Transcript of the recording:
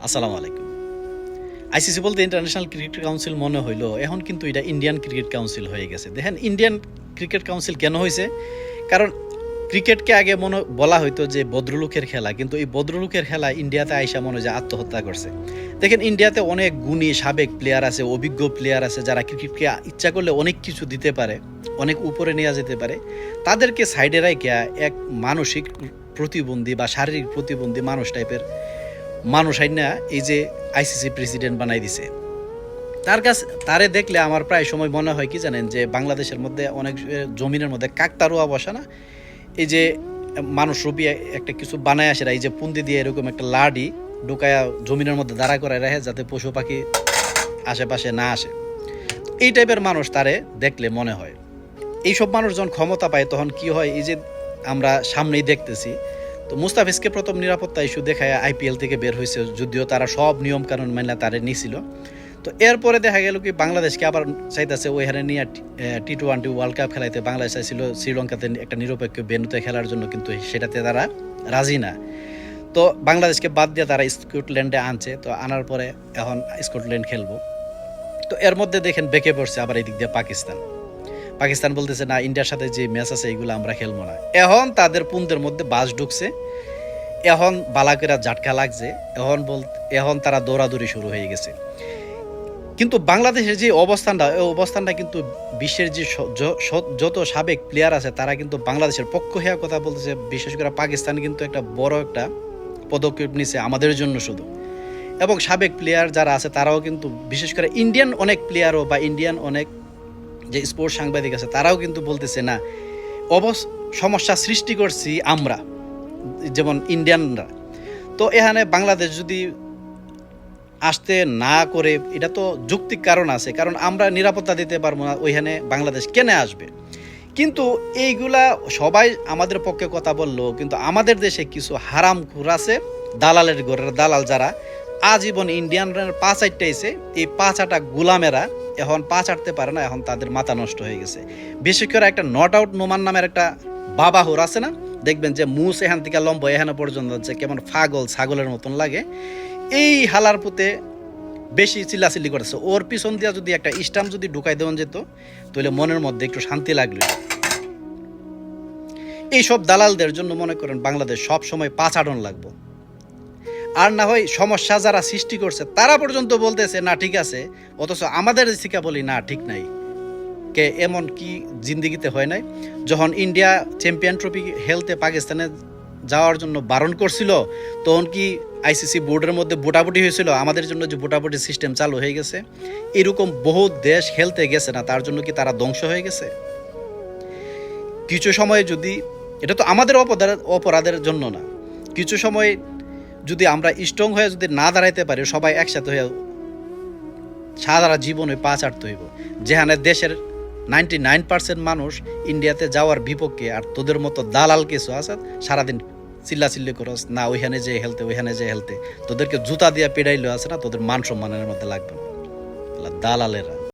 আসসালামু আলাইকুম। আইসিসি বলতে ইন্টারন্যাশনাল ক্রিকেট কাউন্সিল মনে হইলো, এখন কিন্তু এটা ইন্ডিয়ান ক্রিকেট কাউন্সিল হয়ে গেছে। দেখেন ইন্ডিয়ান ক্রিকেট কাউন্সিল কেন হয়েছে? কারণ ক্রিকেটকে আগে মনে বলা হইতো যে ভদ্রলোকের খেলা, কিন্তু এই ভদ্রলোকের খেলা ইন্ডিয়াতে আইসা মনে হয় যে আত্মহত্যা করছে। দেখেন ইন্ডিয়াতে অনেক গুণী সাবেক প্লেয়ার আছে, অভিজ্ঞ প্লেয়ার আছে, যারা ক্রিকেটকে ইচ্ছা করলে অনেক কিছু দিতে পারে, অনেক উপরে নেওয়া যেতে পারে। তাদেরকে সাইডে রাইখা এক মানসিক প্রতিবন্ধী বা শারীরিক প্রতিবন্ধী মানুষ টাইপের মানুষ আইনা এই যে আইসিসি প্রেসিডেন্ট বানাই দিছে। তারে দেখলে আমার প্রায় সময় মনে হয় কি জানেন, যে বাংলাদেশের মধ্যে অনেক জমিনের মধ্যে কাকতারুয়া বসে না, এই যে মানুষ রূপী একটা কিছু বানায় আসে, এই যে পুন্দি দিয়ে এরকম একটা লাডি ঢুকায়া জমিনের মধ্যে দাঁড়া করায় রাখে যাতে পশু পাখি আশেপাশে না আসে। এই টাইপের মানুষ তারে দেখলে মনে হয়। এইসব মানুষ যখন ক্ষমতা পায় তখন কি হয়, এই যে আমরা সামনেই দেখতেছি, তো মুস্তাফিজকে প্রথম নিরাপত্তা ইস্যু দেখায় আইপিএল থেকে বের হয়েছে, যদিও তারা সব নিয়ম কানুন মাইনা তারে নিছিল। তো এরপরে দেখা গেল কি বাংলাদেশকে আবার চাইতেছে ওইখানে নিয়ে টি-20 ওয়ার্ল্ড কাপ খেলাইতে। বাংলাদেশ চাইছিল শ্রীলঙ্কাতে একটা নিরপেক্ষ বেনুতে খেলার জন্য, কিন্তু সেটাতে তারা রাজি না। তো বাংলাদেশকে বাদ দিয়ে তারা স্কটল্যান্ডে আনছে। তো আনার পরে এখন স্কটল্যান্ড খেলবো। তো এর মধ্যে দেখেন বেঁকে পড়ছে আবার এই দিক দিয়ে পাকিস্তান বলতেছে না, ইন্ডিয়ার সাথে যে ম্যাচ আছে এগুলো আমরা খেলবো না। এখন তাদের পুনদের মধ্যে বাস ঢুকছে, এখন বালাকেরা ঝাটকা লাগছে, এখন তারা দৌড়াদৌড়ি শুরু হয়ে গেছে। কিন্তু বাংলাদেশের যে অবস্থানটা, এই অবস্থানটা কিন্তু বিশ্বের যে যত সাবেক প্লেয়ার আছে তারা কিন্তু বাংলাদেশের পক্ষ হয়ে কথা বলতেছে। বিশেষ করে পাকিস্তান কিন্তু একটা বড় একটা পদক্ষেপ নিছে আমাদের জন্য শুধু। এবং সাবেক প্লেয়ার যারা আছে তারাও কিন্তু, বিশেষ করে ইন্ডিয়ান অনেক প্লেয়ারও বা ইন্ডিয়ান অনেক যে স্পোর্টস সাংবাদিক আছে তারাও কিন্তু বলতেছে না, সমস্যা সৃষ্টি করছি আমরা, যেমন ইন্ডিয়ানরা। তো এখানে বাংলাদেশ যদি আসতে না করে, এটা তো যৌক্তিক কারণ আছে, কারণ আমরা নিরাপত্তা দিতে পারবো না, ওইখানে বাংলাদেশ কেনে আসবে? কিন্তু এইগুলা সবাই আমাদের পক্ষে কথা বললো, কিন্তু আমাদের দেশে কিছু হারামখোর আছে, দালালের ঘরের দালাল, যারা আজীবন ইন্ডিয়ানরা পা চাটতেছে। এই পা চাটা গুলামেরা এখন পা চাটতে পারে না, এখন তাদের মাথা নষ্ট হয়ে গেছে। বিশেষ করে একটা নট আউট নোমান নামের একটা বাবা হোর আছে না, দেখবেন যে মুস এখান থেকে লম্ব এখানে পর্যন্ত হচ্ছে, কেমন ছাগলের মতন লাগে। এই হালার পুঁতে বেশি চিল্লাচিল্লি করেছে। ওর পিছন দিয়া যদি একটা স্টাম্প যদি ঢুকাই দেওয়া যেত, তাহলে মনের মধ্যে একটু শান্তি লাগলো। এইসব দালালদের জন্য মনে করেন বাংলাদেশ সব সময় পাচারণ লাগবো। আর না হয় সমস্যা যারা সৃষ্টি করছে তারা পর্যন্ত বলতেছে না ঠিক আছে, অথচ আমাদের শিক্ষা বলি না ঠিক নাই। কে এমন কি জিন্দিগিতে হয় নাই? যখন ইন্ডিয়া চ্যাম্পিয়ন ট্রফি খেলতে পাকিস্তানে যাওয়ার জন্য বারণ করছিল, তখন কি আইসিসি বোর্ডের মধ্যে ভোটাভুটি হয়েছিল? আমাদের জন্য যে ভোটাভুটি সিস্টেম চালু হয়ে গেছে, এরকম বহু দেশ খেলতে গেছে না, তার জন্য কি তারা ধ্বংস হয়ে গেছে? কিছু সময় যদি, এটা তো আমাদের অপরাধের জন্য না, কিছু সময় যদি আমরা স্ট্রং হয়ে যদি না দাঁড়াইতে পারি, সবাই একসাথে হয়ে সারা জীবনে পা চাটতে হইব। যেখানে দেশের 99% মানুষ ইন্ডিয়াতে যাওয়ার বিপক্ষে, আর তোদের মতো দালাল কিছু আছে সারাদিন চিল্লাচিল্লি করস না, ওইখানে যে হেলতে তোদেরকে জুতা দিয়া পেড়াইলেও আছে না, তোদের মান সম্মানের মধ্যে লাগবে না, দালালেরা।